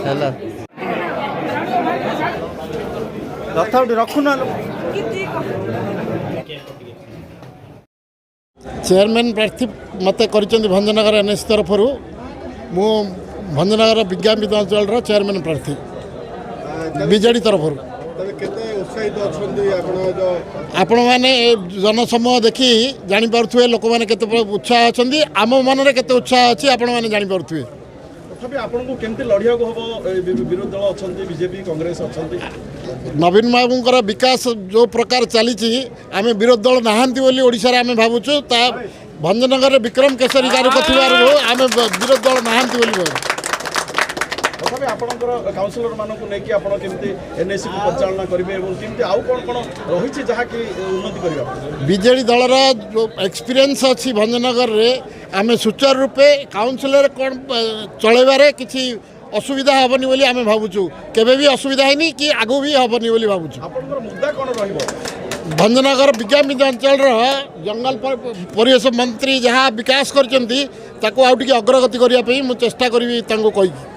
ହେଲା ରଥ ଉଠି ରଖୁନ चेयरमैन प्रार्थी मत कर भंजनगर एनएस तरफ मु भंजनगर विज्ञान विधानचल चेयरमैन प्रार्थी बीजेडी तरफ आपण मैंने जनसमूह देखी जापे लोक मैंने केते उत्साह अच्छा आम मन में केते उत्साह अच्छी आपण मैंने जापे तथापि आपको केमती लड़िया को हम विरोधी दल अच्छा बीजेपी कांग्रेस अच्छा नवीन बाबूंकर विकास जो प्रकार चली आम विरोधी दल नहांती बोली ओडिशा आम भावुँ ता भंजनगर विक्रम केसरी गारुक आम विरोधी दल नहांती बोली तथापि आपणकर काउंसिलर मानक लेकिन आप एनएससी को परिचालना करेंगे और केमती आउ कौन कौन रही जहाँकि उन्नति करवा बीजेडी दलर जो एक्सपीरियंस अच्छी भंजनगर में आम सुचारू रूपे काउंसिलर कौन चलैबारे किसी असुविधा हेनी बोली आम भावुँ केबे भी असुविधा है कि आगू भी हेनी बोली भावुँ मुद्दा कौन रही भंजनगर विज्ञान विधानचल जंगल परिवेश मंत्री जहाँ विकास कर अग्रगति करने मुझे चेष्टा करी कही